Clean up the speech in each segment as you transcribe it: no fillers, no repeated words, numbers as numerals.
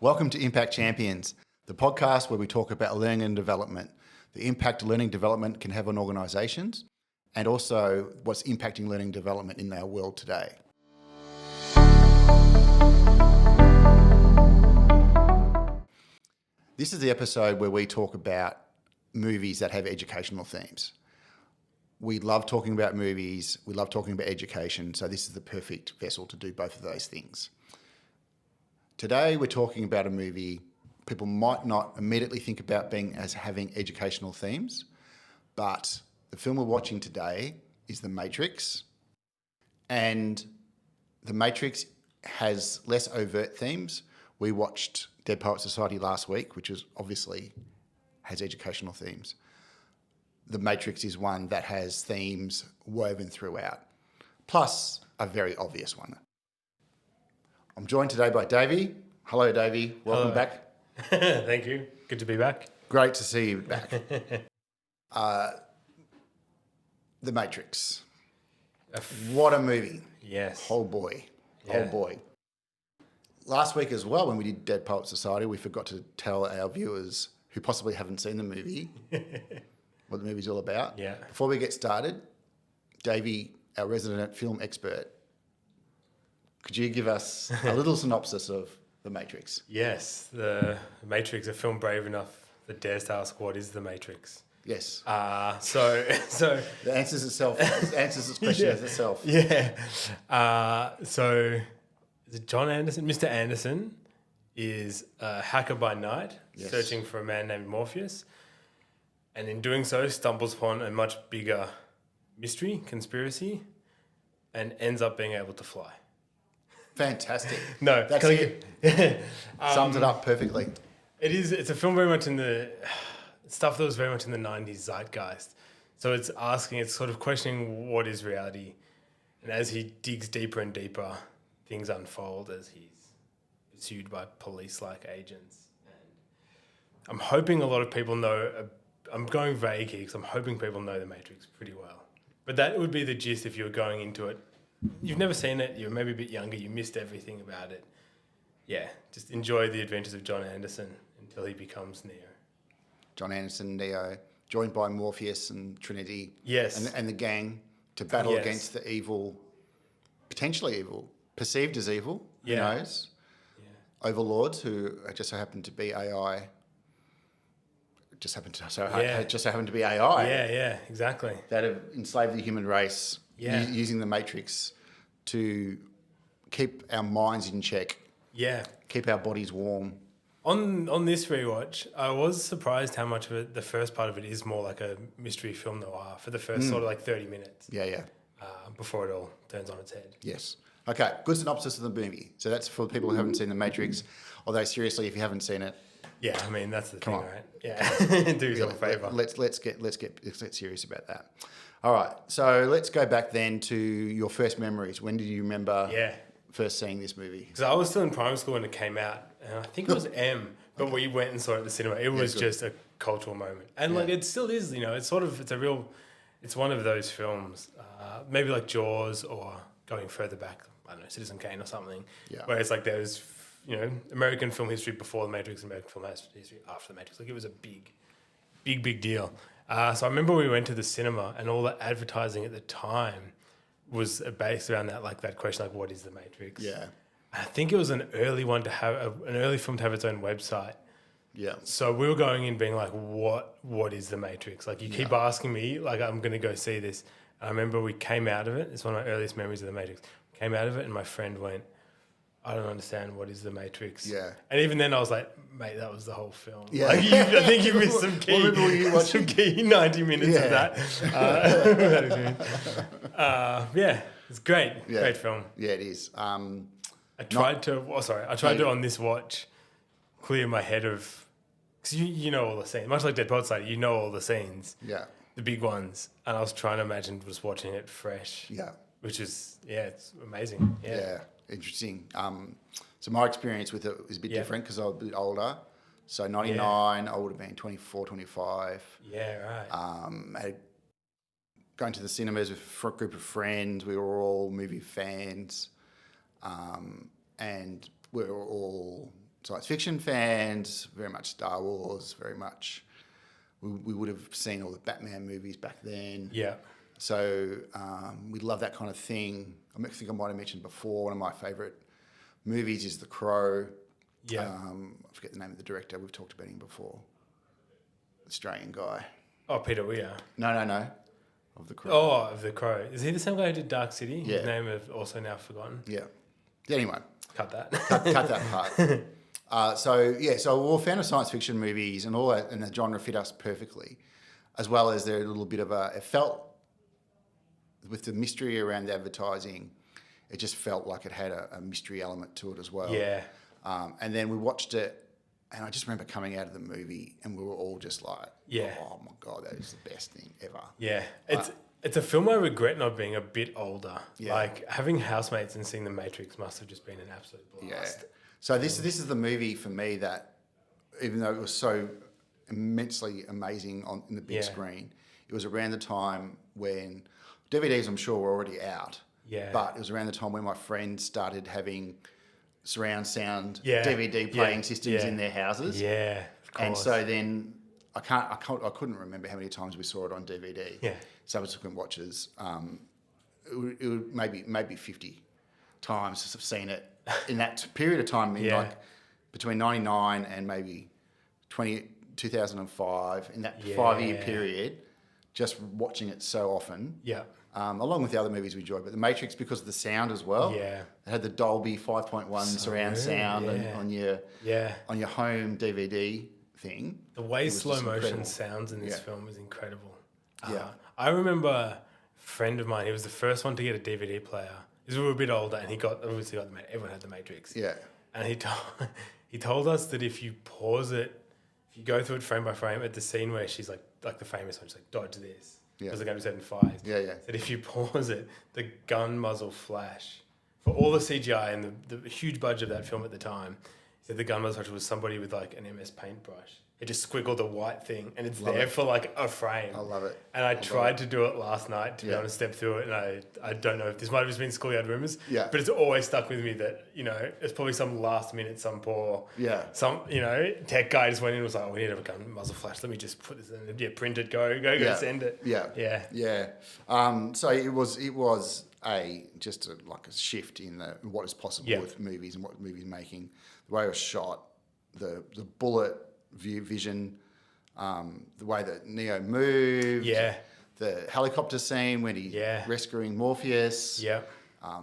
Welcome to Impact Champions, the podcast where we talk about learning and development, the impact learning development can have on organisations, and also what's impacting learning development in our world today. This is the episode where we talk about movies that have educational themes. We love talking about movies, we love talking about education, so this is the perfect vessel to do both of those things. Today we're talking about a movie people might not immediately think about being as having educational themes, but the film we're watching today is The Matrix, and The Matrix has less overt themes. We watched Dead Poets Society last week, which is obviously has educational themes. The Matrix is one that has themes woven throughout, plus a very obvious one. I'm joined today by Davey. Hello, Davey. Welcome back. Thank you. Good to be back. Great to see you back. The Matrix. What a movie. Yes. Oh boy. Yeah. Oh boy. Last week as well, when we did Dead Poets Society, we forgot to tell our viewers who possibly haven't seen the movie what the movie's all about. Yeah. Before we get started, Davey, our resident film expert, could you give us a little synopsis of The Matrix? Yes. The Matrix, a film brave enough that dares to ask what is The Matrix. Yes. So The answers itself. It answers this question as itself. Yeah. So is it John Anderson? Mr. Anderson is a hacker by night, Yes. searching for a man named Morpheus, and in doing so stumbles upon a much bigger mystery, conspiracy, and ends up being able to fly. Fantastic. No, That's it. Sums it up perfectly. It's a film very much in the stuff that was very much in the 90s zeitgeist. So it's sort of questioning what is reality. And as he digs deeper and deeper, things unfold as he's pursued by police-like agents. And I'm hoping a lot of people know, I'm going vague here because I'm hoping people know The Matrix pretty well. But that would be the gist if you were going into it. You've never seen it, you're maybe a bit younger, you missed everything about it. Yeah, just enjoy the adventures of John Anderson until he becomes Neo. John Anderson, Neo, joined by Morpheus and Trinity. Yes. And the gang to battle Yes. against the evil, potentially evil, perceived as evil, who Yeah. knows? Yeah. Overlords who just so happen to be AI. Just happen to be AI. Yeah, exactly. That have enslaved the human race using the Matrix to keep our minds in check, Yeah. keep our bodies warm. On this rewatch, I was surprised how much of it, the first part of it is more like a mystery film noir for the first sort of like 30 minutes. Yeah. Before it all turns on its head. Yes. Okay, good synopsis of the movie. So that's for people who haven't seen The Matrix. Although seriously, if you haven't seen it, Yeah, I mean that's the thing, on. right? Yeah, do yourself a favour. let's get serious about that. All right, so let's go back then to your first memories. When did you remember first seeing this movie? Because I was still in primary school when it came out, and I think it was M, but we went and saw it at the cinema. It was just a cultural moment, and like it still is. You know, it's one of those films, maybe like Jaws or going further back, I don't know, Citizen Kane or something, where it's like there's American film history before The Matrix, American film history after The Matrix. Like it was a big deal. So I remember we went to the cinema and all the advertising at the time was based around that question, like what is The Matrix? Yeah. I think it was an early one to have an early film to have its own website. Yeah. So we were going in being like, what is The Matrix? Like you keep asking me, like I'm going to go see this. And I remember we came out of it. It's one of my earliest memories of The Matrix. Came out of it and my friend went, I don't understand what is The Matrix. Yeah. And even then I was like, mate, that was the whole film. Yeah. Like I think you missed some key, What movie were you watching? some key 90 minutes of that. It's great. Yeah. Great film. Yeah, it is. I tried to on this watch clear my head of, because you know all the scenes, much like Dead Poets Society, you know all the scenes, Yeah. the big ones, and I was trying to imagine just watching it fresh. Yeah. Which is it's amazing. Yeah. Interesting. So my experience with it was a bit different because I was a bit older. So 99, I would have been 24, 25. Yeah, right. Going to the cinemas with a group of friends. We were all movie fans. And we were all science fiction fans, very much Star Wars, very much. We would have seen all the Batman movies back then. Yeah. So we love that kind of thing. I think I might have mentioned before, one of my favourite movies is The Crow. Yeah. I forget the name of the director. We've talked about him before. Australian guy. Oh, Peter Weir. No. Of The Crow. Oh, of The Crow. Is he the same guy who did Dark City? Yeah. His name I've also now forgotten. Yeah. Anyway. Cut that. cut that part. So we're all a fan of science fiction movies and all that, and the genre fit us perfectly, as well as they're a little bit of it felt, with the mystery around the advertising, it just felt like it had a mystery element to it as well. Yeah. And then we watched it, and I just remember coming out of the movie, and we were all just like, Yeah. oh my God, that is the best thing ever. Yeah. It's a film I regret not being a bit older. Yeah. Like, having housemates and seeing The Matrix must have just been an absolute Yeah. blast. So this is the movie for me that, even though it was so immensely amazing in the big Yeah. screen, it was around the time when DVDs, I'm sure, were already out. Yeah. But it was around the time when my friends started having surround sound Yeah. DVD playing Yeah. systems Yeah. in their houses. Yeah. Of course. And so then I couldn't remember how many times we saw it on DVD. Yeah. Subsequent watches, it would maybe 50 times I've seen it in that period of time. In Yeah. like between 99 and maybe 2005, in that 5-year period, just watching it so often. Yeah. Along with the other movies we enjoyed, but The Matrix because of the sound as well. Yeah. It had the Dolby 5.1 surround sound yeah. on your home DVD thing. The way was slow just motion incredible. sounds in this Yeah. film is incredible. Yeah. I remember a friend of mine, he was the first one to get a DVD player. We were a bit older, and everyone had The Matrix. Yeah. And he told us that if you pause it, if you go through it frame by frame at the scene where she's like the famous one, she's like, dodge this. Yeah. Because the game is setting fires. Yeah, yeah. That if you pause it, the gun muzzle flash, for all the CGI and the huge budget of that film at the time, he said the gun muzzle flash was somebody with like an MS paintbrush. It just squiggled a white thing, and it's there for like a frame. I love it. And I tried to do it last night to be Yeah. able to step through it, and I don't know if this might have just been schoolyard rumors, Yeah. but it's always stuck with me that, it's probably some last minute, some poor, tech guy just went in and was like, oh, we need to have a gun muzzle flash. Let me just put this in. Yeah, print it, go, send it. Yeah. So it was just a shift in what is possible with movies and what movies making, the way it was shot, the bullet vision, the way that Neo moved, the helicopter scene when he's rescuing Morpheus. Yeah.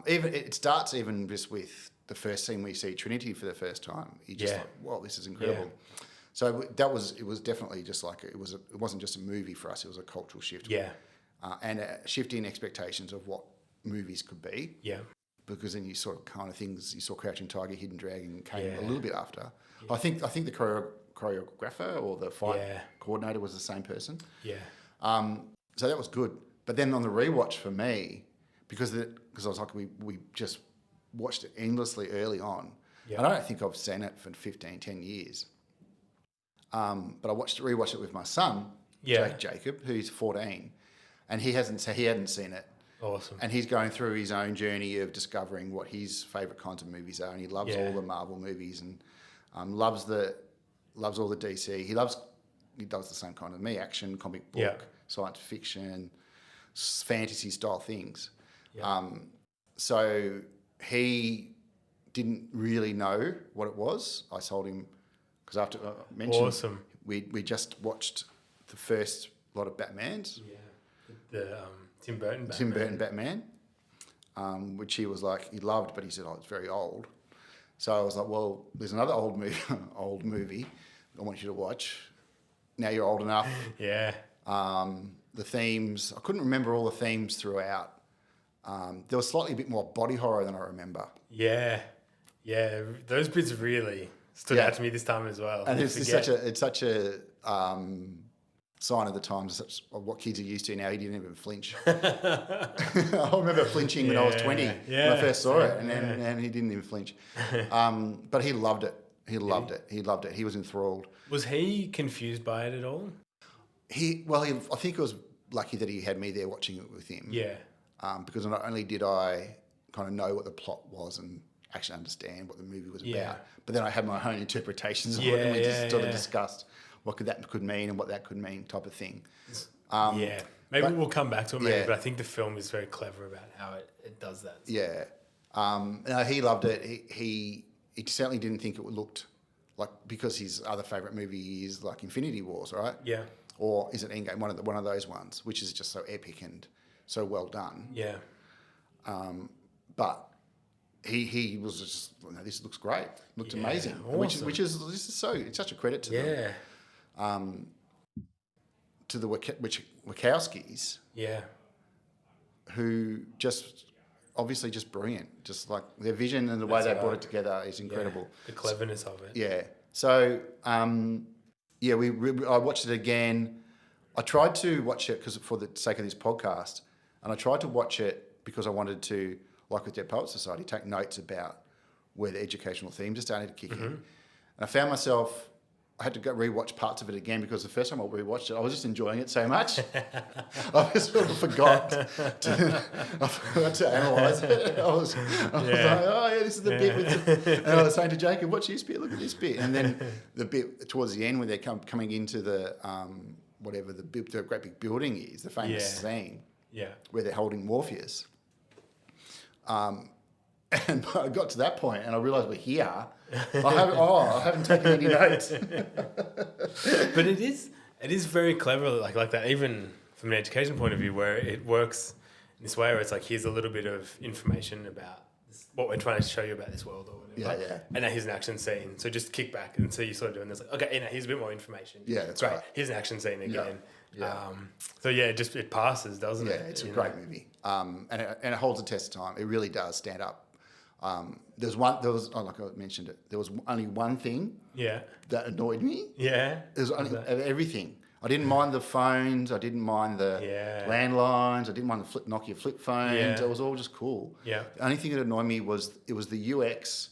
Even it starts even just with the first scene we see Trinity for the first time. You just like, wow, this is incredible. Yeah. So it was definitely just like it wasn't just a movie for us. It was a cultural shift. Yeah. And a shift in expectations of what movies could be. Yeah. Because then you sort of kind of things you saw Crouching Tiger, Hidden Dragon came a little bit after. Yeah. I think the choreographer or the fight coordinator was the same person. Yeah. So that was good. But then on the rewatch for me, because I was like, we just watched it endlessly early on. Yeah. And I don't think I've seen it for 10 years. But I rewatched it with my son, Jacob, who's 14, and he hadn't seen it. Awesome. And he's going through his own journey of discovering what his favourite kinds of movies are, and he loves all the Marvel movies and loves all the DC. He does the same kind of me, action, comic book, science fiction, fantasy style things. Yeah. So he didn't really know what it was. I told him because after I mentioned, we just watched the first lot of Batmans. Yeah. The Tim Burton Batman, which he was like, he loved, but he said, it's very old. So I was like, well, there's another old movie I want you to watch. Now you're old enough. Yeah. The themes, I couldn't remember all the themes throughout. There was slightly a bit more body horror than I remember. Yeah. Yeah. Those bits really stood out to me this time as well. And it's such a sign of the times of what kids are used to now. He didn't even flinch. I remember flinching when I was 20 when I first saw it, and he didn't even flinch. But he loved it. He loved it. He was enthralled. Was he confused by it at all? I think it was lucky that he had me there watching it with him. Yeah. Because not only did I kind of know what the plot was and actually understand what the movie was Yeah. about. But then I had my own interpretations of it, Yeah, and we just yeah, sort of yeah. discussed what that could mean and what that could mean, type of thing. Yeah. Maybe but- we'll come back to it, maybe, yeah. but I think the film is very clever about how it does that. Yeah. No, he loved it. He certainly didn't think it looked like, because his other favourite movie is like Infinity Wars, right? Yeah. Or is it Endgame? One of those ones, which is just so epic and so well done. Yeah. But he was just, no, this looks great, looked Yeah, amazing, awesome. which is so, it's such a credit to them, Yeah. to the Wachowskis, Yeah. who just obviously just brilliant, just like their vision and the way That's they right. brought it together is incredible. Yeah. The cleverness of it. Yeah. So, I watched it again. I tried to watch it because for the sake of this podcast, and I tried to watch it because I wanted to, like with Dead Poets Society, take notes about where the educational themes are starting to kick in. And I found myself, I had to go rewatch parts of it again because the first time I rewatched it, I was just enjoying it so much. I just sort of forgot to analyse it. I was like, oh yeah, this is the bit with and I was saying to Jacob, watch this bit, look at this bit. And then the bit towards the end when they're coming into the, whatever the great big building is, the famous scene where they're holding Morpheus. And I got to that point and I realised we're here. I haven't taken any notes. But it is very clever like that, even from an education point of view, where it works in this way where it's like, here's a little bit of information about what we're trying to show you about this world or whatever. Yeah. And now here's an action scene. So just kick back and so you're sort of doing this like, okay, now here's a bit more information. Yeah, that's great. right. Here's an action scene again. Yeah. So yeah, it passes, doesn't it? Yeah, it's a great movie. And it holds the test of time. It really does stand up. Like I mentioned it, there was only one thing that annoyed me. Yeah. It was only everything. I didn't mind the phones. I didn't mind the landlines. I didn't mind the Nokia flip phones. Yeah. It was all just cool. Yeah. The only thing that annoyed me was the UX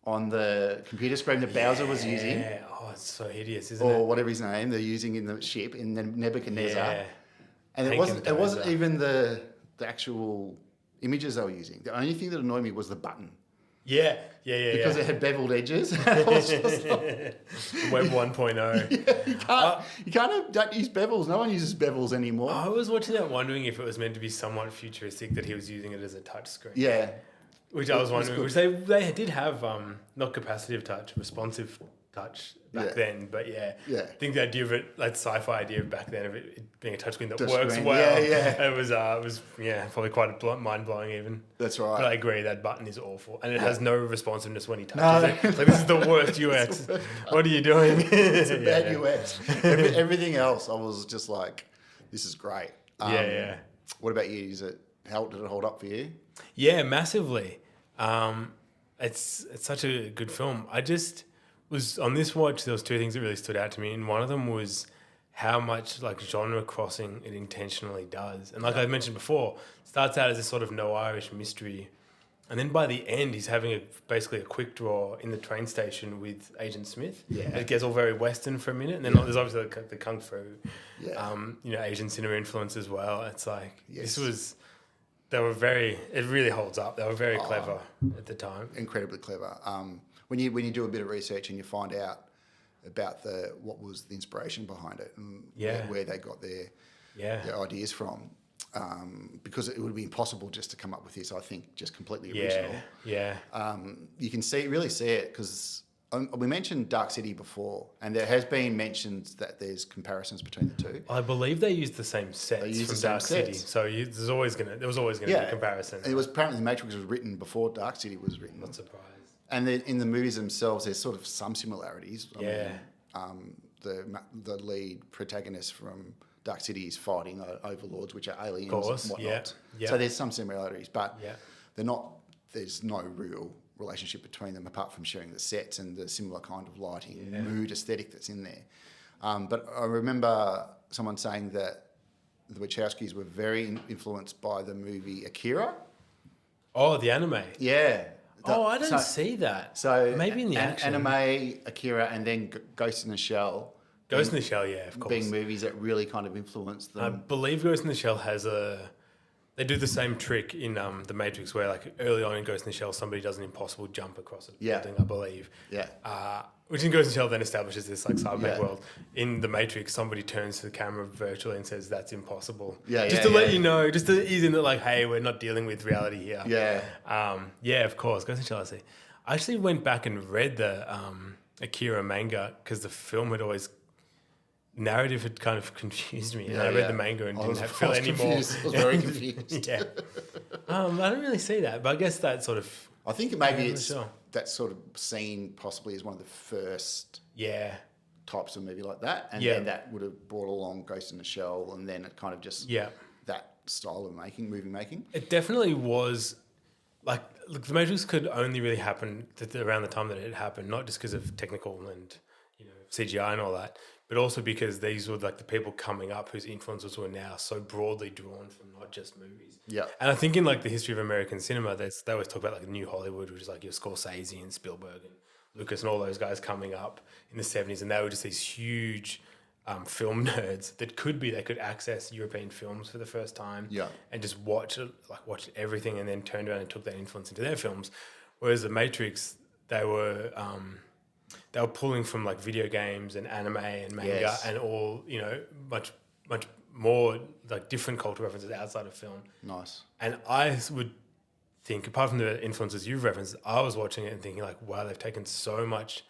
on the computer screen that Bowser was using. Yeah. Oh, it's so hideous, isn't Or it? whatever his name they're using in the ship in the Nebuchadnezzar. Yeah. And Hank it wasn't Dozer. even the actual images they were using. The only thing that annoyed me was the button. Yeah. Because it had beveled edges. I was just like, Web 1.0. you don't use bevels. No one uses bevels anymore. I was watching that wondering if it was meant to be somewhat futuristic, that he was using it as a touch screen. Yeah. Which I was wondering, which they did have not capacitive touch, responsive touch back then. But I think the idea of it, like sci-fi idea back then of it being a touchscreen that works well, it was probably quite mind blowing even. That's right. But I agree, that button is awful, and it has no responsiveness when he touches it. Like, this is the worst UX. What are you doing? It's a bad UX. Everything else, I was just like, this is great. What about you? Did it hold up for you? Yeah, massively. It's such a good film. I just was on this watch. There was two things that really stood out to me, and one of them was how much like genre crossing it intentionally does. And like I mentioned before, starts out as this sort of no-Irish mystery, and then by the end, he's having basically a quick draw in the train station with Agent Smith. Yeah. It gets all very Western for a minute, and then there's obviously the kung fu, Asian cinema influence as well. It's like this was. It really holds up. They were very clever at the time. Incredibly clever. When you do a bit of research and you find out about what was the inspiration behind it and where they got their ideas from, because it would be impossible just to come up with this, I think, just completely original. Yeah. You can really see it because we mentioned Dark City before, and there has been mentions that there's comparisons between the two. I believe they used the same sets from Dark City, so there was always going to be a comparison. And it was apparently The Matrix was written before Dark City was written. Not surprised. And then in the movies themselves, there's sort of some similarities. I mean, the lead protagonist from Dark City is fighting overlords, which are aliens and whatnot. Yeah. So there's some similarities, but they're not. There's no real relationship between them apart from sharing the sets and the similar kind of lighting, mood, aesthetic that's in there. But I remember someone saying that the Wachowskis were very influenced by the movie Akira. Oh, the anime. Yeah. I don't see that. So maybe in the action. Anime, Akira, and then Ghost in the Shell. Ghost in the Shell, yeah, of course. Being movies that really kind of influenced them. I believe Ghost in the Shell has a They do the same trick in the Matrix, where like early on in Ghost in the Shell, somebody does an impossible jump across a building, I believe. Yeah. Which in Ghost in the Shell then establishes this like cyberpunk Yeah. world. In the Matrix, somebody turns to the camera virtually and says, "That's impossible." Yeah, just to let you know, just to ease in that, like, hey, we're not dealing with reality here. Yeah. Of course, Ghost in the Shell. I actually went back and read the Akira manga because the film had always narrative had kind of confused me, and I read the manga and didn't feel any more. I was very confused. I don't really see that, but I guess that sort of. I think maybe I'm it's not sure. that sort of scene possibly is one of the first Yeah, types of movie like that, and then that would have brought along Ghost in the Shell, and then it kind of just that style of movie making. It definitely was. Like, look, the Matrix could only really happen around the time that it happened, not just because of technical and CGI and all that, but also because these were like the people coming up whose influences were now so broadly drawn from not just movies. Yeah. And I think in like the history of American cinema, they always talk about like New Hollywood, which is like your Scorsese and Spielberg and Lucas and all those guys coming up in the 70s, and they were just these huge film nerds that they could access European films for the first time and just watch everything, and then turned around and took that influence into their films. Whereas the Matrix, they were pulling from like video games and anime and manga and all, much more like different cultural references outside of film. Nice. And I would think, apart from the influences you've referenced, I was watching it and thinking like, wow, they've taken so much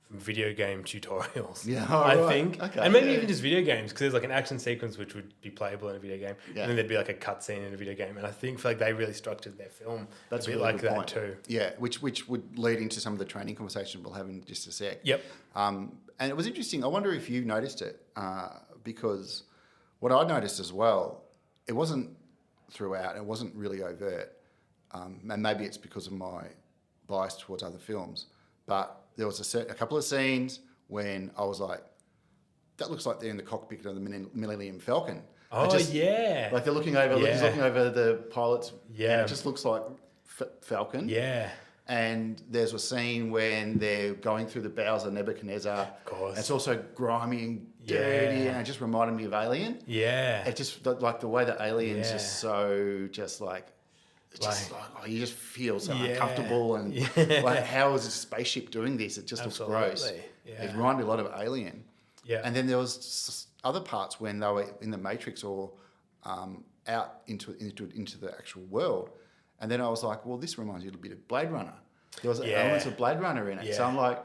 from video game tutorials. Yeah, I think. Okay, and maybe even just video games, because there's like an action sequence which would be playable in a video game, and then there'd be like a cutscene in a video game. And I think like they really structured their film a bit like that point. Too. Yeah, which would lead into some of the training conversation we'll have in just a sec. Yep. And it was interesting. I wonder if you noticed it, because what I noticed as well, it wasn't throughout. It wasn't really overt, and maybe it's because of my bias towards other films, but there was a couple of scenes when I was like, that looks like they're in the cockpit of the Millennium Falcon. Oh, yeah. Like they're looking over, he's looking over the pilots. Yeah. And it just looks like Falcon. Yeah. And there's a scene when they're going through the bowels of Nebuchadnezzar. Of course. And it's also grimy and dirty, and it just reminded me of Alien. Yeah. It just, like the way that Alien's just so, just like, you just feel so uncomfortable, and like, how is a spaceship doing this? It just looks gross. Yeah. It reminded me a lot of Alien. Yeah. And then there was other parts when they were in the Matrix or out into the actual world, and then I was like, well, this reminds you a little bit of Blade Runner. There was elements of Blade Runner in it. So I'm like,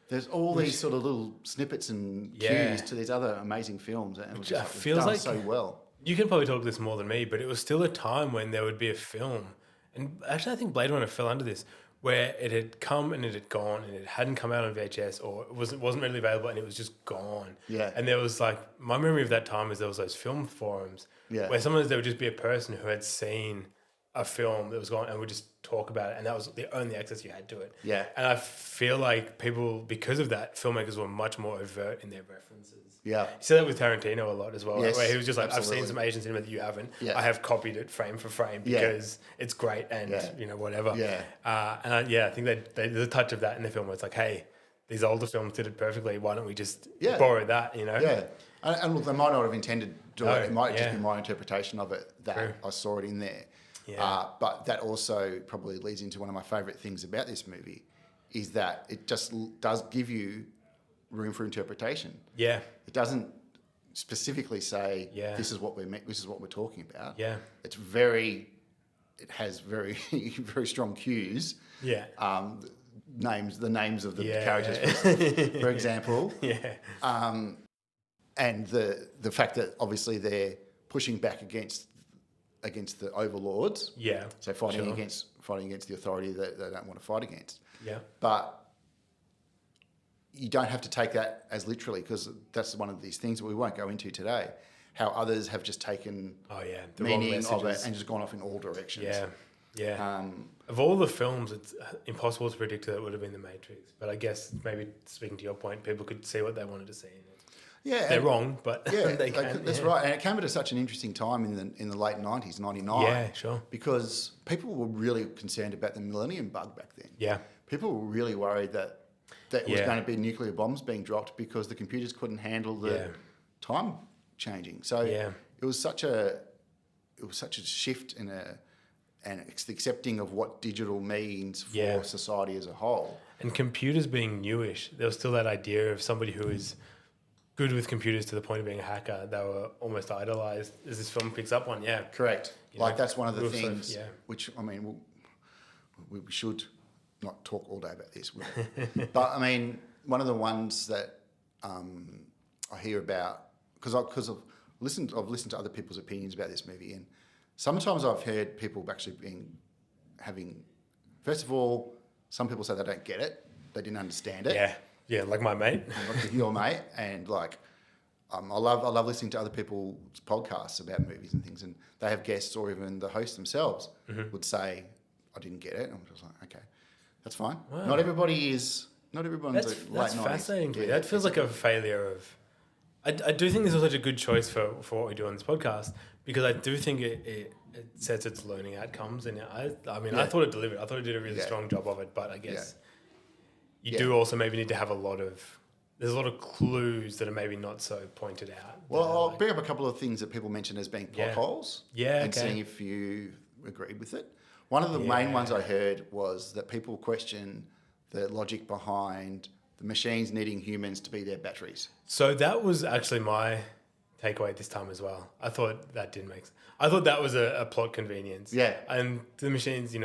there's all these sort of little snippets and cues to these other amazing films, and it was just like, feels done like so well. You can probably talk this more than me, but it was still a time when there would be a film, and actually I think Blade Runner fell under this, where it had come and it had gone, and it hadn't come out on VHS, or it wasn't readily available, and it was just gone. Yeah. And there was like, my memory of that time is there was those film forums where sometimes there would just be a person who had seen a film that was gone and would just talk about it, and that was the only access you had to it. Yeah. And I feel like people, because of that, filmmakers were much more overt in their references. Yeah. You see that with Tarantino a lot as well, Yes, where he was just like, absolutely. I've seen some Asian cinema that you haven't. Yeah. I have copied it frame for frame because it's great and, whatever. Yeah. I think there's a touch of that in the film where it's like, hey, these older films did it perfectly. Why don't we just borrow that, Yeah. And look, they might not have intended to do it. It might just yeah. be my interpretation of it that True. I saw it in there. Yeah. But that also probably leads into one of my favourite things about this movie is that it just does give you room for interpretation. Yeah. It doesn't specifically say this is what this is what we're talking about. Yeah. It has very very strong cues. Yeah. The names of the characters, for example. Yeah. And the fact that obviously they're pushing back against the overlords. Yeah. So fighting against the authority that they don't want to fight against. Yeah. But you don't have to take that as literally, because that's one of these things that we won't go into today. How others have just taken the meaning of it and just gone off in all directions. Yeah. Yeah. Of all the films, it's impossible to predict that it would have been The Matrix. But I guess maybe speaking to your point, people could see what they wanted to see in it. Yeah, they're wrong, but they can. That's right, and it came at such an interesting time in the late 90s, 99. Yeah, sure. Because people were really concerned about the millennium bug back then. Yeah. People were really worried that it was going to be nuclear bombs being dropped because the computers couldn't handle the time changing. So it was such a it was such a shift and it's the accepting of what digital means for Yeah. society as a whole. And computers being newish, there was still that idea of somebody who is good with computers to the point of being a hacker. They were almost idolized, as this film picks up on. Yeah, Correct. You Like know, that's one of the we'll sort of- things yeah. which, I mean, we should not talk all day about this. But I mean, one of the ones that I hear about, because I've listened to other people's opinions about this movie, and sometimes I've heard people actually having, first of all, some people say they don't get it, they didn't understand it. Yeah, like my mate. Like your mate, and like I love listening to other people's podcasts about movies and things, and they have guests or even the hosts themselves would say, "I didn't get it." I'm just like, okay, that's fine. Wow. Not everyone's That's late fascinating. Yeah, That feels like a failure of. I do think this was such a good choice for what we do on this podcast, because I do think it sets its learning outcomes, and I thought it delivered. I thought it did a really strong job of it, but I guess you do also maybe need to have there's a lot of clues that are maybe not so pointed out. Well, I'll bring up a couple of things that people mentioned as being plot holes. Yeah, and okay. seeing if you agreed with it. One of the main ones I heard was that people question the logic behind the machines needing humans to be their batteries. So that was actually my takeaway this time as well. I thought that didn't make sense. I thought that was a plot convenience. Yeah. And the machines,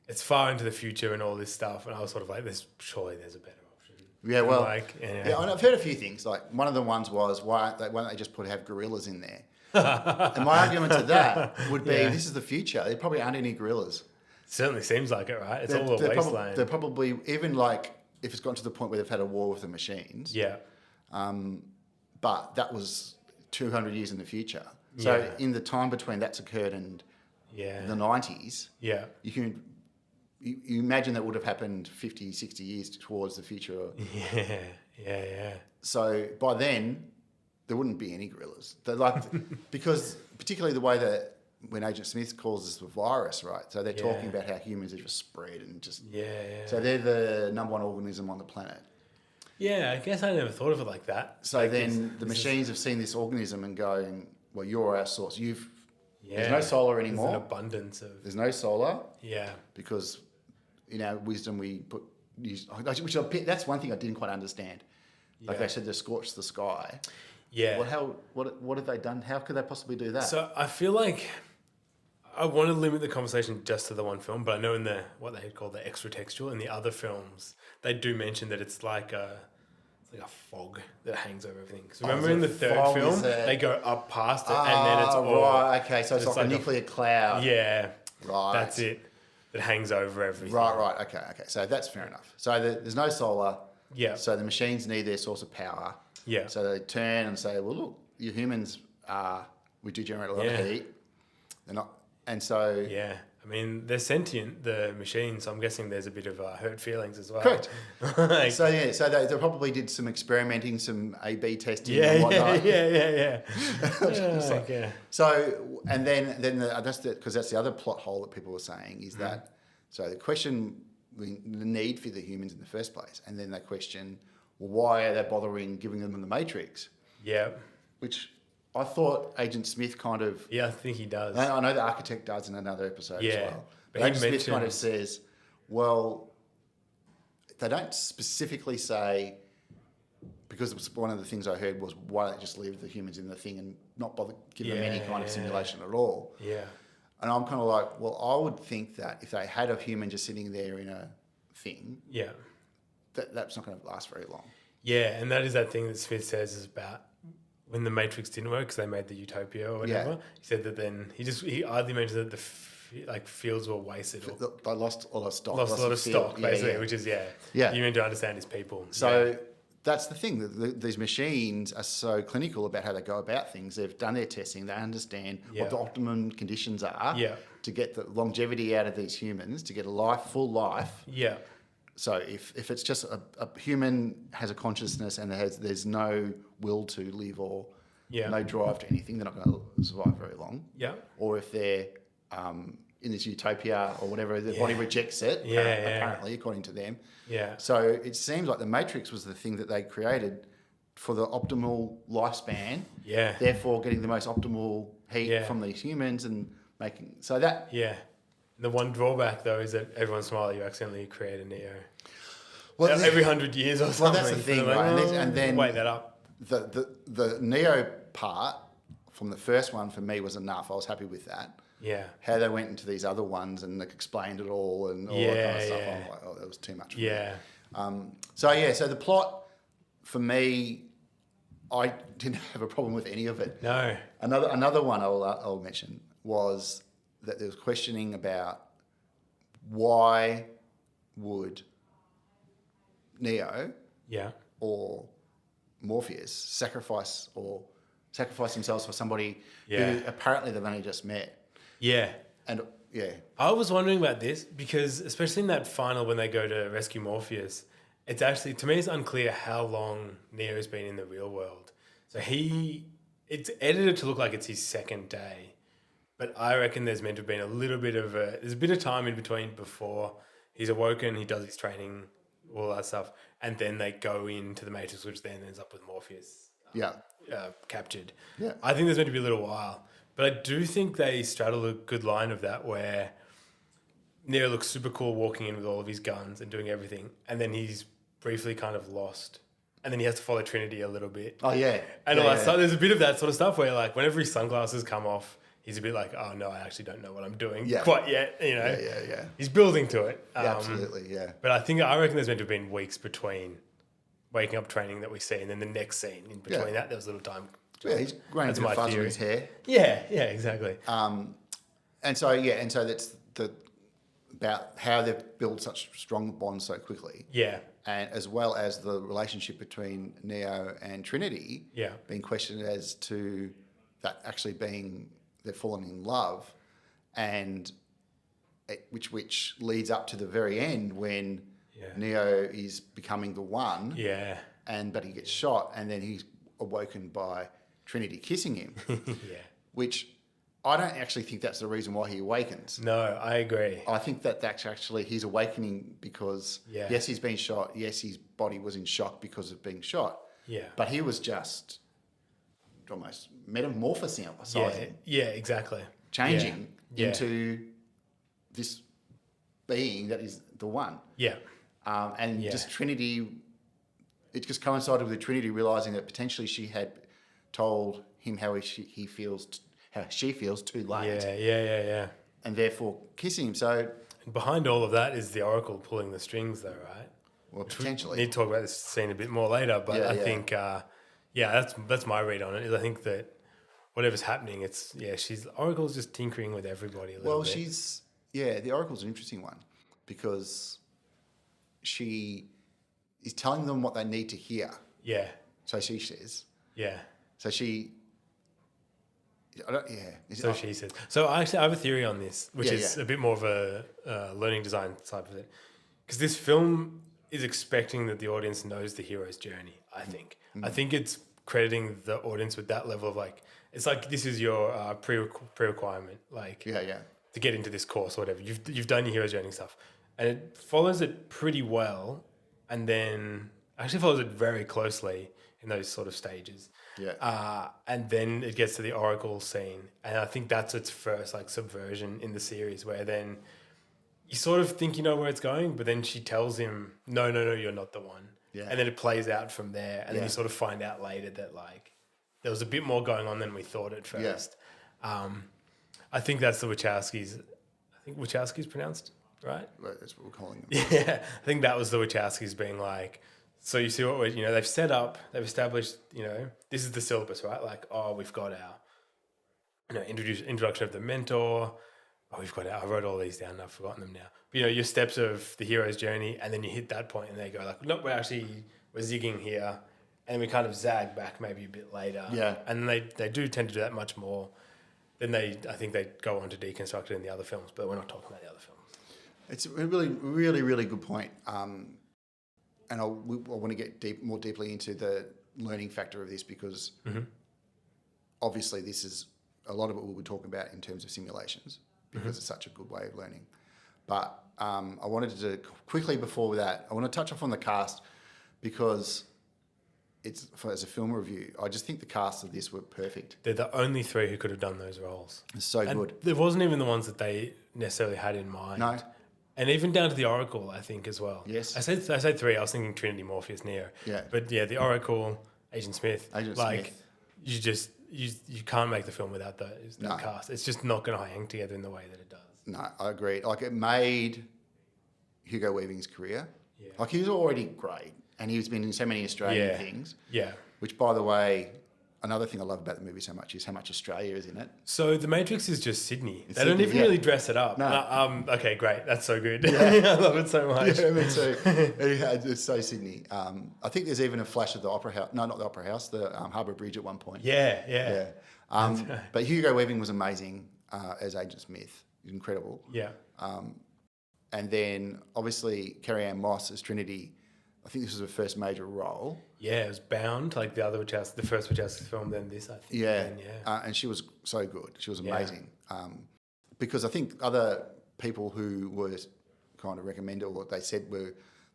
it's far into the future and all this stuff. And I was sort of like, surely there's a better option. Yeah, well, anyway. yeah, and I've heard a few things. Like one of the ones was why don't they just have gorillas in there? And my argument to that would be this is the future. There probably aren't any gorillas. Certainly seems like it, right? It's all a wasteland. They're probably even like if it's gotten to the point where they've had a war with the machines. Yeah. But that was 200 years in the future. So in the time between that's occurred and the 90s, you imagine that would have happened 50, 60 years towards the future. Yeah. So by then, there wouldn't be any gorillas. Because particularly the way that when Agent Smith calls this a virus, right? So they're talking about how humans are just spread and just... So they're the number one organism on the planet. Yeah, I guess I never thought of it like that. So like then the machines have seen this organism and going, well, you're our source. There's no solar anymore. There's an abundance of... There's no solar. Yeah. Because in our wisdom that's one thing I didn't quite understand. Like they said, they scorched the sky. Yeah. What have they done? How could they possibly do that? So I feel like I want to limit the conversation just to the one film, but I know in what they call the extra textual, in the other films, they do mention that it's like a fog that hangs over everything. So remember in the third film, they go up past it and then it's all... Right, okay. So it's like a nuclear cloud. Yeah. Right. That's it. That hangs over everything. Right. Okay. So that's fair enough. So there's no solar. Yeah. So the machines need their source of power. Yeah. So they turn and say, well, look, you humans we do generate a lot of heat. They're not... And so... Yeah. I mean, they're sentient, the machines, so I'm guessing there's a bit of hurt feelings as well. Correct. So they probably did some experimenting, some A/B testing and Yeah. So, and then because that's the other plot hole that people were saying is that, so the question, the need for the humans in the first place, and then they question, well, why are they bothering giving them the Matrix? Yeah. Which I thought Agent Smith kind of... Yeah, I think he does. I know the architect does in another episode as well. But Agent Smith kind of says, well, they don't specifically say, because one of the things I heard was why don't they just leave the humans in the thing and not bother give them any kind of simulation at all. Yeah. And I'm kind of like, well, I would think that if they had a human just sitting there in a thing, that's not going to last very long. Yeah, and that is that thing that Smith says is about when the Matrix didn't work because they made the Utopia or whatever. He said that then he either mentioned that the fields were wasted or they lost all their stock. Lost a lot of stock, basically, which is you meant to understand his people. So that's the thing. These machines are so clinical about how they go about things. They've done their testing. They understand what the optimum conditions are to get the longevity out of these humans, to get a full life. Yeah. So if it's just a human has a consciousness and there's no will to live or no drive to anything, they're not going to survive very long. Yeah. Or if they're in this utopia or whatever, the body rejects it, apparently, according to them. Yeah. So it seems like the Matrix was the thing that they created for the optimal lifespan. Yeah. Therefore, getting the most optimal heat Yeah. from these humans and making so that. Yeah. The one drawback though is that every once in a while you accidentally create a Neo. Well, Every 100 years or something. well, that's the thing, Like, right? And then wait that up. the Neo part from the first one for me was enough. I was happy with that. Yeah. How they went into these other ones and explained it all and all that kind of stuff. Yeah. I'm like, oh, that was too much for me. Yeah. So the plot for me, I didn't have a problem with any of it. No. Another one I'll mention was that there was questioning about why would Neo Yeah. or Morpheus sacrifice themselves for somebody Yeah. who apparently they've only just met. Yeah. And yeah, I was wondering about this because, especially in that final when they go to rescue Morpheus, it's actually, to me, it's unclear how long Neo's been in the real world. So it's edited to look like it's his second day, but I reckon there's meant to have been there's a bit of time in between before he's awoken, he does his training, all that stuff, and then they go into the Matrix, which then ends up with Morpheus yeah, captured. Yeah. I think there's meant to be a little while. But I do think they straddle a good line of that where Neo looks super cool walking in with all of his guns and doing everything, and then he's briefly kind of lost. And then he has to follow Trinity a little bit. Oh, yeah. And Yeah, all that yeah. stuff. There's a bit of that sort of stuff where, like, whenever his sunglasses come off, he's a bit like, oh, no, I actually don't know what I'm doing quite yet, you know. Yeah. He's building to it. Yeah, absolutely, yeah. But I reckon there's meant to have been weeks between waking up training that we see and then the next scene. In between that, there was a little time. Yeah, he's growing a bit of fuzz on his hair. Yeah, exactly. And so that's about how they've built such strong bonds so quickly. Yeah. And as well as the relationship between Neo and Trinity being questioned as to that actually being they've fallen in love, and which leads up to the very end when Neo is becoming the one. Yeah. But he gets shot, and then he's awoken by Trinity kissing him. Which I don't actually think that's the reason why he awakens. No, I agree. I think that's actually he's awakening because yes, he's been shot. Yes, his body was in shock because of being shot. Yeah. But he was just almost metamorphosing. Yeah, exactly. Changing into this being that is the one. Yeah. Just Trinity, it just coincided with Trinity realising that potentially she had told him how she feels too late. Yeah. And therefore kissing him. So And behind all of that is the Oracle pulling the strings, though, right? Well, potentially. We need to talk about this scene a bit more later, but I think, that's my read on it. Is I think that whatever's happening, Oracle's just tinkering with everybody a little bit. The Oracle's an interesting one because she is telling them what they need to hear. Yeah. So she says. Yeah. So she. She says. So I have a theory on this, which is a bit more of a learning design type of it. Because this film is expecting that the audience knows the hero's journey, I think. I think it's crediting the audience with that level of like, it's like this is your pre-requirement, like to get into this course or whatever. You've done your hero's journey stuff. And it follows it pretty well and then actually follows it very closely in those sort of stages. Yeah. And then it gets to the Oracle scene. And I think that's its first like subversion in the series where then you sort of think you know where it's going, but then she tells him, no, you're not the one. Yeah. And then it plays out from there. And then you sort of find out later that like there was a bit more going on than we thought at first. Yeah. I think that's the Wachowskis. I think Wachowskis pronounced, right? That's what we're calling them. Yeah. I think that was the Wachowskis being like, so you see what they've set up, they've established, this is the syllabus, right? Like, we've got our, introduction of the mentor. I wrote all these down and I've forgotten them now. But, your steps of the hero's journey, and then you hit that point and they go like, nope, we're zigging here. And we kind of zag back maybe a bit later. Yeah. And they do tend to do that much more. Then I think they go on to deconstruct it in the other films, but we're not talking about the other films. It's a really, really, really good point. And I want to get more deeply into the learning factor of this because obviously this is a lot of what we'll be talking about in terms of simulations because it's such a good way of learning. But I wanted to quickly before that, I want to touch off on the cast because as a film review, I just think the cast of this were perfect. They're the only three who could have done those roles. It's so And good. there wasn't even the ones that they necessarily had in mind. No. And even down to the Oracle, I think, as well. Yes. I said three. I was thinking Trinity, Morpheus, Neo. Yeah. But yeah, the Oracle, Agent Smith. Agent like, Smith. You can't make the film without that cast. It's just not going to hang together in the way that it does. No, I agree. Like, it made Hugo Weaving's career. Yeah. Like, he was already great, and he's been in so many Australian things. Yeah. Which, by the way, another thing I love about the movie so much is how much Australia is in it. So The Matrix is just Sydney. They Sydney, don't even really dress it up. No. Okay, great. That's so good. Yeah. I love it so much. Yeah, me too. It's so Sydney. I think there's even a flash of the Opera House. No, not the Opera House, the Harbour Bridge at one point. Yeah. But Hugo Weaving was amazing as Agent Smith. Incredible. Yeah. And then, obviously, Carrie-Anne Moss as Trinity. I think this was her first major role. Yeah, it was Bound, like the first Wachowski film, then this, I think. Yeah. Then, yeah. And she was so good. She was amazing. Because I think other people who were kind of recommended, or what they said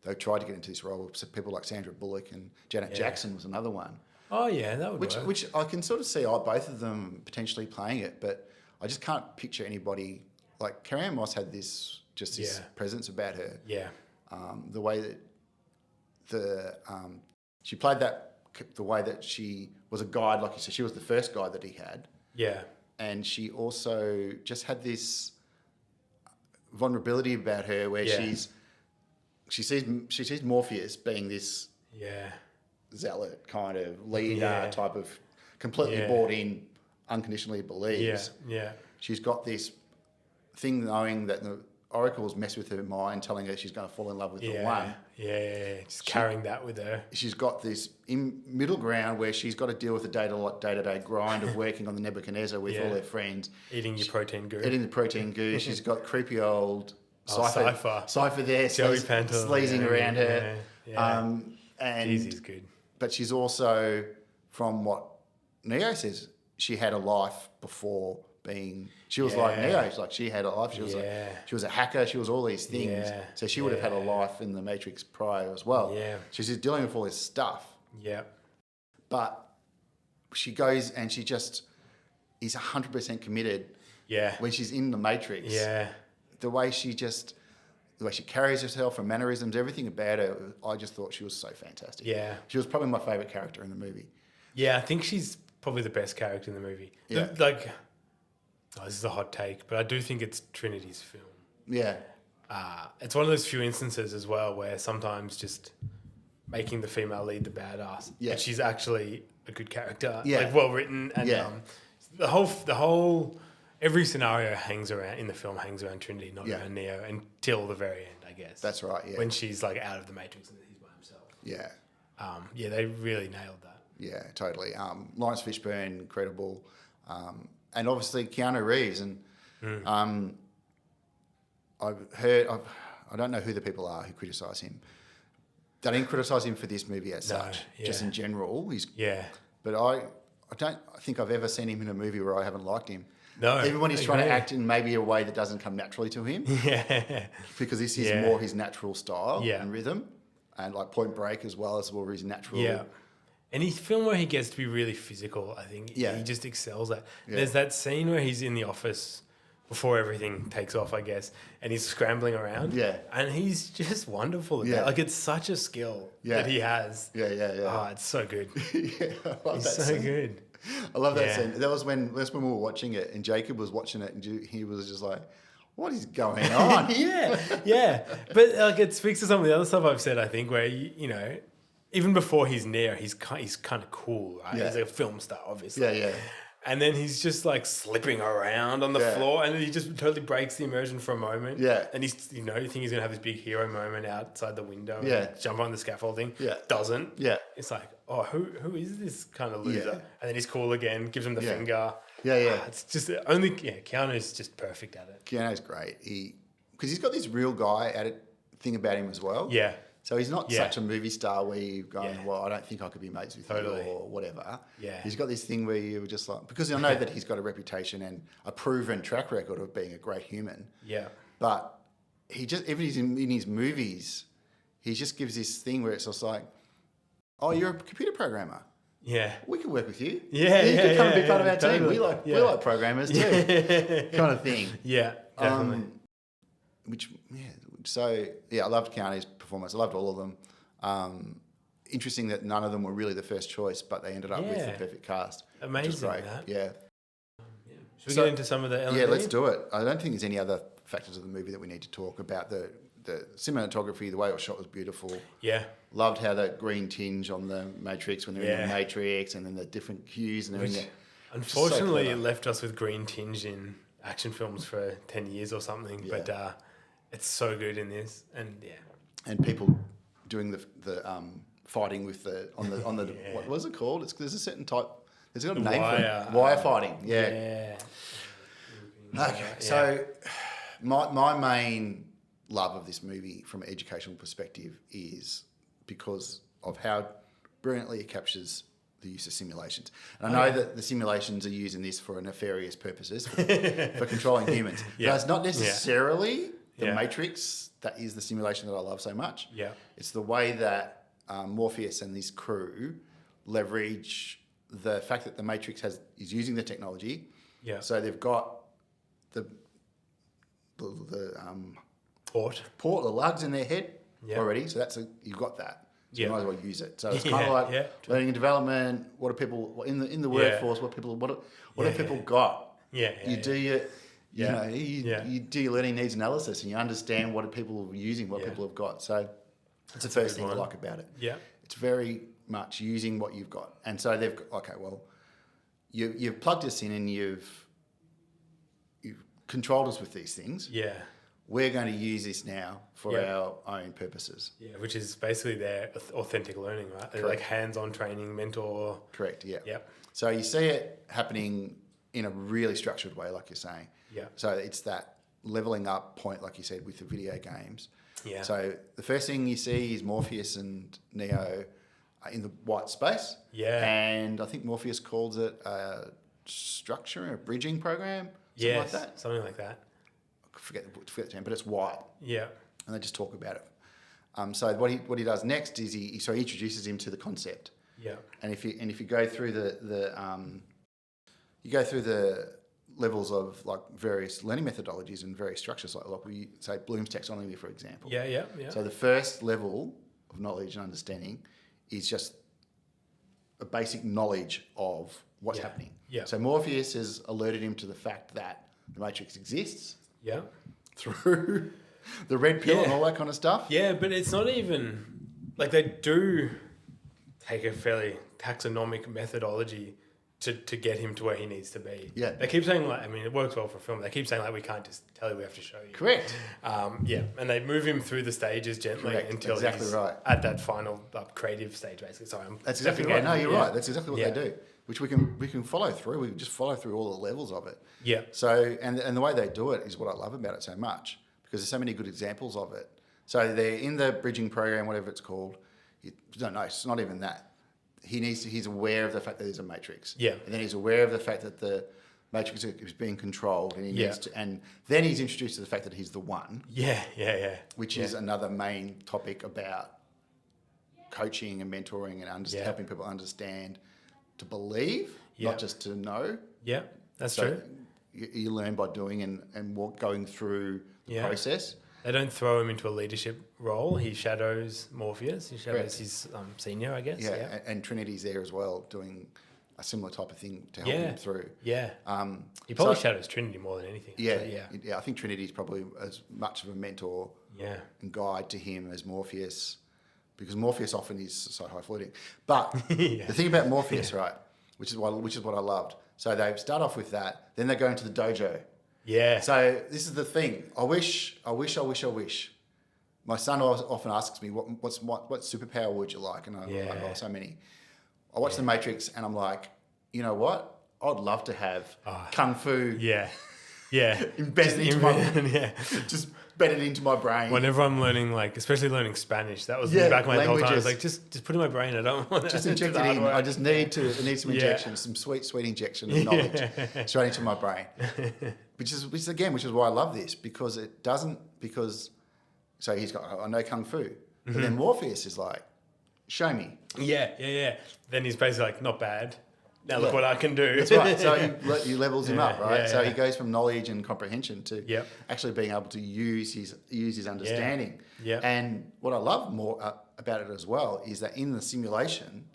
they tried to get into this role, so people like Sandra Bullock and Janet Jackson was another one. Oh, yeah, that would work. Which I can sort of see both of them potentially playing it, but I just can't picture anybody. Like, Carrie-Anne Moss had this presence about her. Yeah. The way that she played that, the way that she was a guide, like you said, she was the first guide that he had. Yeah. And she also just had this vulnerability about her where she sees Morpheus being this zealot kind of leader type of completely bought in, unconditionally believes. Yeah. She's got this thing knowing that the oracles mess with her mind, telling her she's going to fall in love with the one. Yeah. Just carrying that with her. She's got this middle ground where she's got to deal with the day-to-day grind of working on the Nebuchadnezzar with all her friends. Eating your protein goo. Eating the protein goo. She's got creepy old Cypher there, Joey Pantel, sleazing around her. And Easy's good. But she's also, from what Neo says, she had a life before being. She was like Neo. Like, she had a life. She was she was a hacker. She was all these things. Yeah. So she would have had a life in the Matrix prior as well. Yeah. She's just dealing with all this stuff. Yeah. But she goes and she just is 100% committed. Yeah. When she's in the Matrix. Yeah. The way she carries herself, her mannerisms, everything about her, I just thought she was so fantastic. Yeah. She was probably my favourite character in the movie. Yeah, I think she's probably the best character in the movie. Yeah. This is a hot take, but I do think it's Trinity's film. Yeah. It's one of those few instances as well where sometimes just making the female lead the badass, but she's actually a good character, well written, and the whole every scenario hangs around Trinity, not around Neo, until the very end, I guess. That's right. Yeah. When she's like out of the Matrix and he's by himself. Yeah. They really nailed that. Yeah, totally. Lawrence Fishburne, incredible. And obviously Keanu Reeves. And I don't know who the people are who criticise him. They didn't criticise him for this movie as such, just in general. But I don't think I've ever seen him in a movie where I haven't liked him. No. Even when he's trying to act in maybe a way that doesn't come naturally to him. Yeah. Because this is more his natural style and rhythm. And like Point Break as well as his natural. Yeah. Any film where he gets to be really physical, I think he just excels at. There's that scene where he's in the office before everything takes off, I guess, and he's scrambling around. Yeah. And he's just wonderful at that. Like, it's such a skill that he has. Yeah. Oh, it's so good. I love he's that so scene. good. I love that scene. That's when we were watching it and Jacob was watching it and he was just like, what is going on? yeah. But like, it speaks to some of the other stuff I've said, I think, where, you know, even before he's Neo, he's kind of cool, right? He's a film star, obviously. Yeah. And then he's just like slipping around on the floor, and he just totally breaks the immersion for a moment. Yeah. And he's, you think he's gonna have this big hero moment outside the window. Yeah. And jump on the scaffolding. Yeah. Doesn't. Yeah. It's like, oh, who is this kind of loser? Yeah. And then he's cool again, gives him the finger. Yeah. It's just Keanu's just perfect at it. Keanu's great. Because he's got this real guy thing about him as well. Yeah. So he's not such a movie star where you're going, well, I don't think I could be mates with you or whatever. Yeah. He's got this thing where you're just like, because I know that he's got a reputation and a proven track record of being a great human. Yeah. But he just, even in his movies, he just gives this thing where it's just like, oh, you're a computer programmer. Yeah. We can work with you. Yeah, you yeah, can come and be yeah, part of our totally. team. We like programmers too, kind of thing. Yeah, definitely. I loved Keanu's performance. I loved all of them. Interesting that none of them were really the first choice, but they ended up with the perfect cast. Amazing, which is great. that. Yeah. Should we get into some of the L&D? Yeah, let's do it. I don't think there's any other factors of the movie that we need to talk about. The cinematography, the way it was shot was beautiful. Yeah. Loved how that green tinge on the Matrix when they're in the Matrix, and then the different hues and everything. Unfortunately, it left us with green tinge in action films for 10 years or something. Yeah. But it's so good in this, and people doing the fighting with on the what was it called? There's a certain type. There's got a name for it. Wire fighting. Yeah. Okay. So my main love of this movie from an educational perspective is because of how brilliantly it captures the use of simulations. And I know that the simulations are used in this for nefarious purposes, for controlling humans. But it's not necessarily the Matrix that is the simulation that I love so much. Yeah. It's the way that Morpheus and this crew leverage the fact that the Matrix is using the technology. Yeah. So they've got the port, the lugs in their head already. So you've got that. So you might as well use it. So it's kind of like learning and development. What do people in the workforce? What have people got? You do your learning needs analysis, and you understand what people are using, what people have got. So that's the first thing I like about it. Yeah, it's very much using what you've got, and so they've you've plugged us in, and you've controlled us with these things. Yeah. We're going to use this now for our own purposes. Yeah, which is basically their authentic learning, right? They're like hands-on training, mentor. Correct, yeah. Yep. So you see it happening in a really structured way, like you're saying. Yeah. So it's that leveling up point, like you said, with the video games. Yeah. So the first thing you see is Morpheus and Neo in the white space. Yeah. And I think Morpheus calls it a structure, a bridging program, something like that. Something like that. Forget the term, but it's white. Yeah. And they just talk about it. So what he does next is he introduces him to the concept. Yeah. And if you go through the levels of like various learning methodologies and various structures, like we say Bloom's taxonomy, for example. Yeah. So the first level of knowledge and understanding is just a basic knowledge of what's happening. Yeah. So Morpheus has alerted him to the fact that the Matrix exists. Yeah. Through the red pill and all that kind of stuff. Yeah, but it's not even like they do take a fairly taxonomic methodology to get him to where he needs to be. Yeah. They keep saying it works well for film. They keep saying we can't just tell you, we have to show you. Correct. And they move him through the stages gently until he's at that final creative stage, basically. Sorry, that's exactly right. No, you're right. That's exactly what they do. Which we can follow through. We just follow through all the levels of it. Yeah. So and the way they do it is what I love about it so much, because there's so many good examples of it. So they're in the bridging program, whatever it's called. No, it's not even that. He's aware of the fact that there's a matrix. Yeah. And then he's aware of the fact that the matrix is being controlled, and he needs to. And then he's introduced to the fact that he's the one. Yeah. Which is another main topic about coaching and mentoring and helping people understand. To believe, not just to know. Yeah, that's true. You learn by doing and going through the process. They don't throw him into a leadership role. He shadows Morpheus. He shadows his senior, I guess. Yeah, and Trinity's there as well, doing a similar type of thing to help him through. Yeah. He probably shadows Trinity more than anything. Yeah. I think Trinity's probably as much of a mentor and guide to him as Morpheus. Because Morpheus often is so highfalutin. But the thing about Morpheus, right, which is what I loved. So they start off with that, then they go into the dojo. Yeah. So this is the thing. I wish. My son often asks me, what superpower would you like? And I'm like, oh, so many. I watch The Matrix and I'm like, you know what? I'd love to have kung fu. Yeah. Embedded into my just bedded into my brain. Whenever I'm learning, especially learning Spanish, that was in the back of my head the whole time. I was like, just put it in my brain. I don't want to just inject it in. I just need some injections, some sweet injection of knowledge straight into my brain. Which is why I love this, because it doesn't, so he's got, I know kung fu. But then Morpheus is like, show me. Yeah. Then he's basically like, not bad. Now look what I can do. That's right. So he levels him up, right? Yeah. He goes from knowledge and comprehension to Yep. actually being able to use his understanding. Yeah. And what I love more about it as well is that in the simulation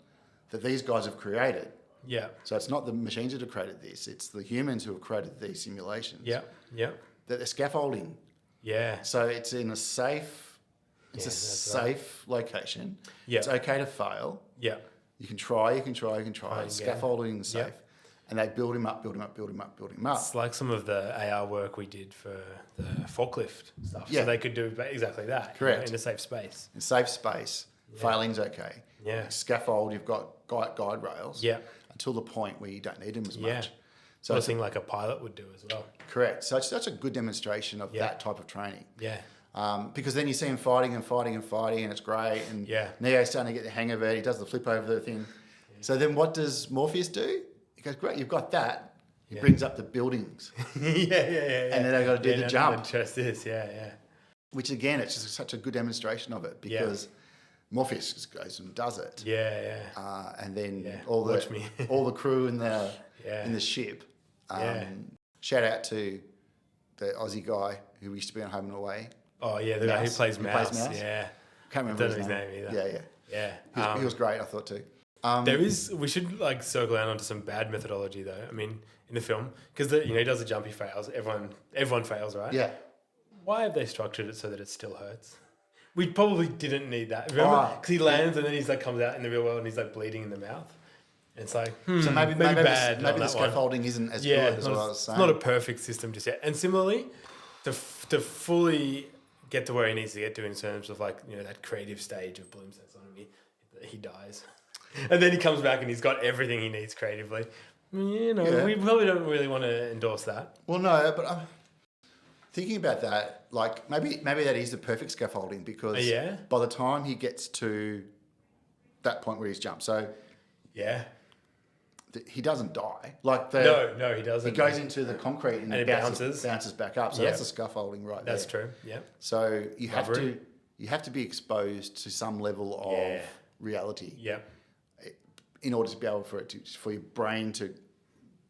that these guys have created. Yeah. So it's not the machines that have created this; it's the humans who have created these simulations. Yeah. That they're scaffolding. Yeah. So it's in a safe. It's a safe location. Yeah. It's okay to fail. Yeah. You can try. It's scaffolding the safe. Yep. And they build him up. It's like some of the AR work we did for the forklift stuff. Yeah. So they could do exactly that. Correct. In a safe space. In safe space, failing's okay. Yeah. Scaffold, you've got guide rails. Yeah. Until the point where you don't need them as Yeah. much. So it's a thing like a pilot would do as well. Correct. So it's such a good demonstration of that type of training. Yeah. Because then you see him fighting, and it's great. And Neo's starting to get the hang of it. He does the flip over thing. Yeah. So then what does Morpheus do? He goes, great, you've got that. He brings up the buildings. Yeah. And then they've got to do the jump. Just this, yeah. Which again, it's just such a good demonstration of it because Morpheus just goes and does it. Yeah. And then all the crew in the ship. Shout out to the Aussie guy who used to be on Home and Away. Oh yeah, the guy who plays Mouse. Yeah. Can't remember his name either. Yeah. He was great, I thought too. We should like circle down onto some bad methodology though. I mean, in the film, because he does a jump, he fails. Everyone fails, right? Yeah. Why have they structured it so that it still hurts? We probably didn't need that. Remember? Because he lands and then he's like comes out in the real world and he's like bleeding in the mouth. And it's like, so maybe bad. Maybe the scaffolding isn't as good as what I was saying. It's not a perfect system just yet. And similarly, to fully get to where he needs to get to in terms of like, that creative stage of Bloom's taxonomy, he dies. And then he comes back and he's got everything he needs creatively. We probably don't really want to endorse that. Well, no, but I'm thinking about that, like maybe that is the perfect scaffolding because by the time he gets to that point where he's jumped, so he doesn't die. Like no, he doesn't. He goes into the concrete and it bounces back up. So that's the scaffolding right there. That's true. Yeah. So you have to be exposed to some level of reality. Yeah. In order to be able for your brain to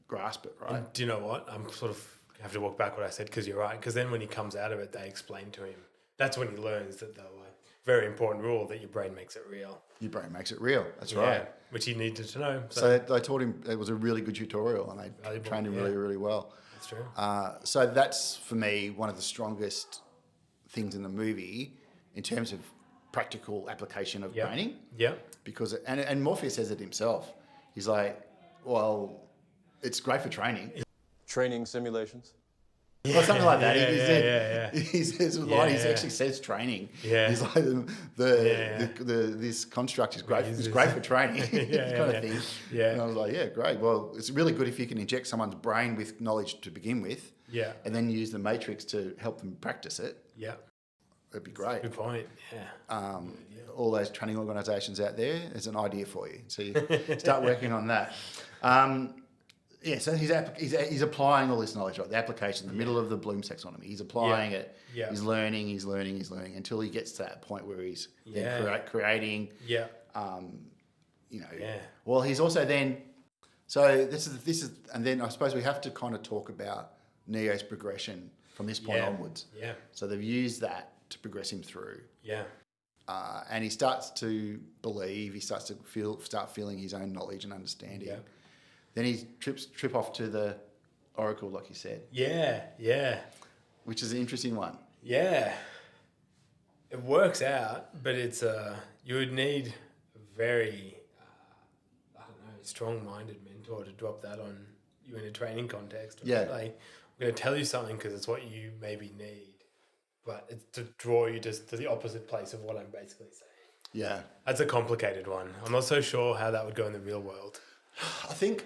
grasp it, right? And do you know what? I'm sort of have to walk back what I said because you're right. Because then when he comes out of it, they explain to him. That's when he learns that the very important rule that your brain makes it real. Your brain makes it real. That's right. Which he needed to know. So they taught him. It was a really good tutorial, and they trained him really, really well. That's true. So that's for me one of the strongest things in the movie in terms of practical application of training. Yeah. Because and Morpheus says it himself. He's like, well, it's great for training. Training simulations. Or something like that. He says he actually says training. Yeah. He's like this construct is great. It's great for training. This kind of thing. Yeah. And I was like, yeah, great. Well, it's really good if you can inject someone's brain with knowledge to begin with. Yeah. And then use the matrix to help them practice it. Yeah. That'd be great. Good point. Yeah. All those training organisations out there, there's an idea for you. So you start working on that. So he's applying all this knowledge, right? The application, in the middle of the Bloom's taxonomy. He's applying it. Yeah. He's learning until he gets to that point where he's then creating. Yeah. Well, he's also then. So this is, and then I suppose we have to kind of talk about Neo's progression from this point onwards. Yeah. So they've used that to progress him through. Yeah. And he starts to believe. He starts to start feeling his own knowledge and understanding. Yeah. Then he trip off to the oracle, like you said. Yeah. Which is an interesting one. Yeah. It works out, but it's you would need a very strong-minded mentor to drop that on you in a training context. Right? Yeah. Like, I'm going to tell you something because it's what you maybe need, but it's to draw you just to the opposite place of what I'm basically saying. Yeah. That's a complicated one. I'm not so sure how that would go in the real world. I think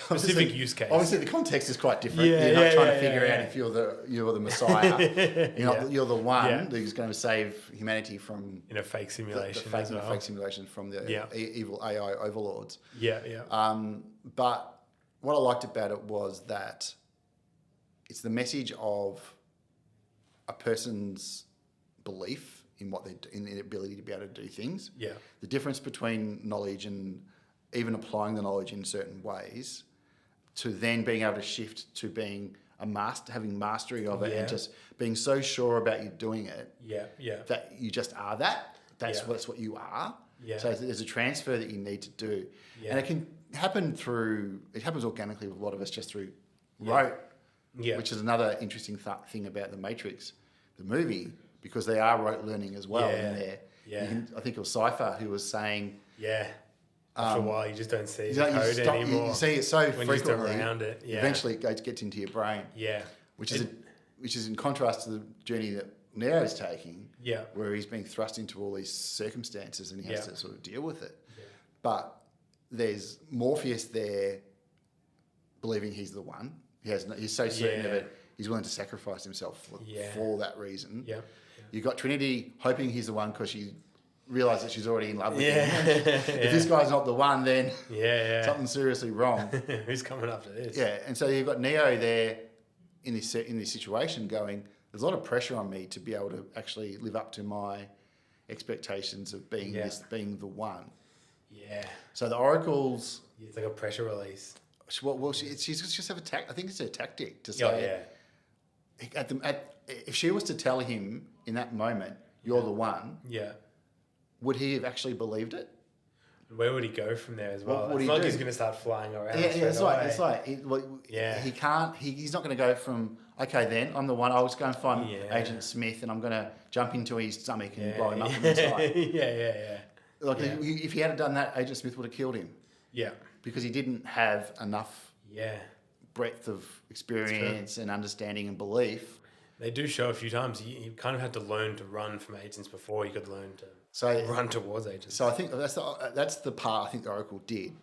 specific use case. Obviously, the context is quite different. You're not trying to figure out if you're the Messiah. You're the one who's going to save humanity from in a fake simulation. Fake simulation from the evil AI overlords. Yeah. But what I liked about it was that it's the message of a person's belief in what in their ability to be able to do things. Yeah. The difference between knowledge and even applying the knowledge in certain ways to then being able to shift to being a master, having mastery of it, and just being so sure about you doing it that you just are that. That's what you are. Yeah. So there's a transfer that you need to do. Yeah. And it can happen it happens organically with a lot of us just through rote, which is another interesting thing about The Matrix, the movie, because they are rote learning as well in there. Yeah. I think it was Cypher who was saying... Yeah. After a while, you just don't see the code anymore. You see it so when frequently. You around it. Yeah. Eventually, it gets into your brain. Yeah. Which is in contrast to the journey that Neo's taking. Yeah. Where he's being thrust into all these circumstances and he has to sort of deal with it. Yeah. But there's Morpheus there, believing he's the one. He's so certain of it. He's willing to sacrifice himself for that reason. Yeah. You've got Trinity hoping he's the one because she realised that she's already in love with him. If this guy's not the one, then something's seriously wrong. Who's coming after this? Yeah, and so you've got Neo there in this situation going, there's a lot of pressure on me to be able to actually live up to my expectations of being being the one. Yeah. So the oracles... It's like a pressure release. She's just have I think it's a tactic to say... if she was to tell him in that moment, you're the one... Yeah. Would he have actually believed it? Where would he go from there as well? It's not like he's going to start flying around. He can't. He's not going to go from okay. Then I'm the one. I'll just go and find Agent Smith, and I'm going to jump into his stomach and blow him up from inside. If he had done that, Agent Smith would have killed him. Yeah, because he didn't have enough. Breadth of experience and understanding and belief. They do show a few times. He kind of had to learn to run from agents before he could learn to run towards agents. So I think that's the part I think the Oracle did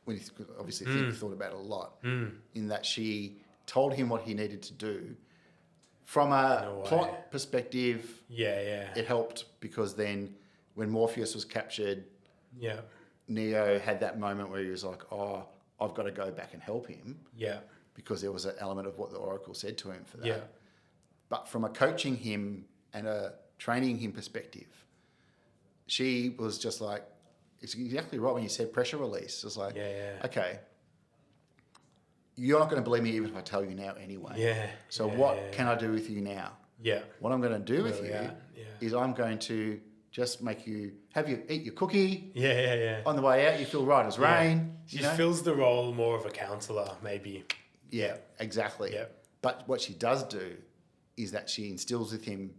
when he obviously thought about it a lot. In that she told him what he needed to do. From a plot perspective, it helped because then when Morpheus was captured, Neo had that moment where he was like, "Oh, I've got to go back and help him." Yeah, because there was an element of what the Oracle said to him for that. Yeah. But from a coaching him and a training him perspective, she was just like, it's exactly right when you said pressure release. It's like, okay, you're not going to believe me even if I tell you now anyway. Yeah. So what can I do with you now? Yeah. What I'm going to do with you is I'm going to just make you eat your cookie. Yeah. On the way out, you feel right as rain. She fills the role more of a counsellor, maybe. Yeah, exactly. Yeah. But what she does do is that she instills with him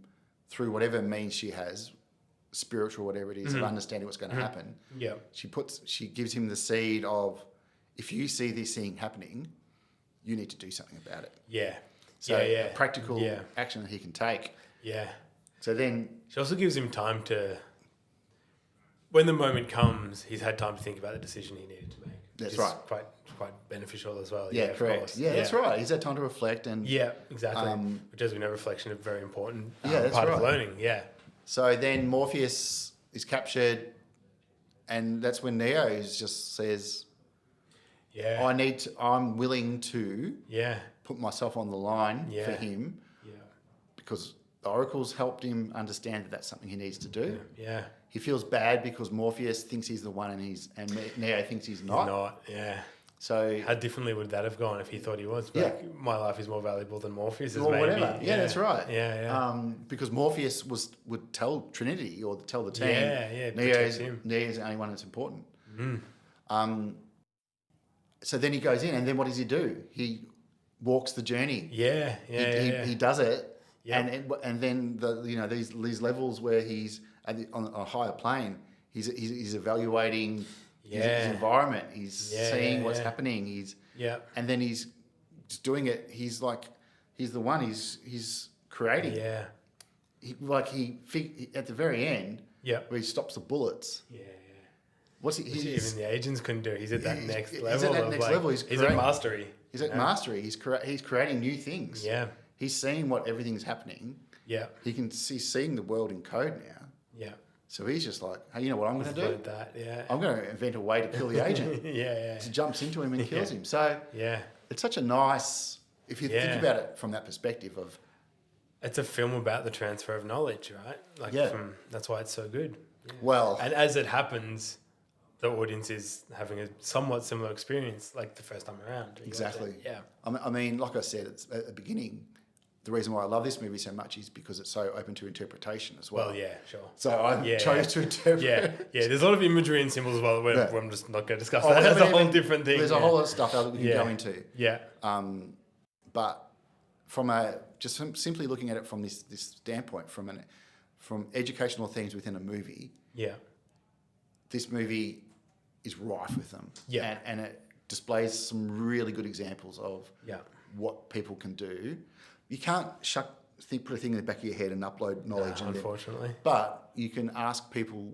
through whatever means she has, spiritual, whatever it is, of understanding what's going to happen. Yeah. She gives him the seed of, if you see this thing happening, you need to do something about it. Yeah. So a practical action that he can take. Yeah. So then... She also gives him time to... When the moment comes, he's had time to think about the decision he needed to make. That's right. Quite beneficial as well. Yeah, correct. Yeah, that's right. He's had time to reflect and... Yeah, exactly. Which, as we know, reflection is a very important part of learning. Yeah. So then Morpheus is captured, and that's when Neo just says, I'm willing to put myself on the line for him because the oracles helped him understand that that's something he needs to do. Yeah. He feels bad because Morpheus thinks he's the one and Neo thinks he's not. He's not, yeah. So how differently would that have gone if he thought he was? Like, my life is more valuable than Morpheus's, or maybe. Whatever. Yeah, that's right. Yeah. Because Morpheus would tell Trinity or tell the team, Neo's the only one that's important. So then he goes in, and then what does he do? He walks the journey. He does it, and then these levels where he's on a higher plane, he's evaluating. His environment. He's seeing what's happening. And then he's just doing it. He's like, he's the one. He's creating. Yeah. He at the very end. Yeah. Where he stops the bullets. Yeah. What's he? Even the agents couldn't do. He's at that next level. He's at that next level. He's at mastery. He's at mastery. He's creating new things. Yeah. He's seeing what everything's happening. Yeah. He's seeing the world in code now. Yeah. So he's just like, hey, you know what I'm going to do? I'm going to invent a way to kill the agent. So jumps into him and kills him. So it's such a nice, if you think about it from that perspective of It's a film about the transfer of knowledge, right? Like, Yeah. that's why it's so good. Yeah. Well, And as it happens, the audience is having a somewhat similar experience, like the first time around. exactly. Yeah. I mean, like I said at the beginning, the reason why I love this movie so much is because it's so open to interpretation as well. Well, yeah, sure. So I chose to interpret. Yeah. There's a lot of imagery and symbols as well. Yeah. I'm just not going to discuss Oh, that. we That's a haven't whole even- different thing. There's a whole lot of stuff that we can Yeah. go into. Yeah. But simply looking at it from this standpoint, from educational themes within a movie, Yeah. this movie is rife with them. Yeah. And it displays some really good examples of Yeah. what people can do. You can't put a thing in the back of your head and upload knowledge. Unfortunately. But you can ask people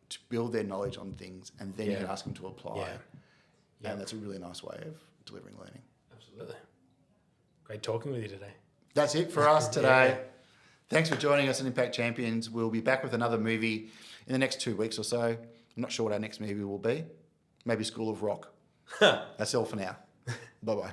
to build their knowledge on things, and then you Yeah. can ask them to apply. Yeah. Yeah. And that's a really nice way of delivering learning. Absolutely. Great talking with you today. That's it for us today. Yeah. Thanks for joining us in Impact Champions. We'll be back with another movie in the next 2 weeks or so. I'm not sure what our next movie will be. Maybe School of Rock. That's all for now. Bye-bye.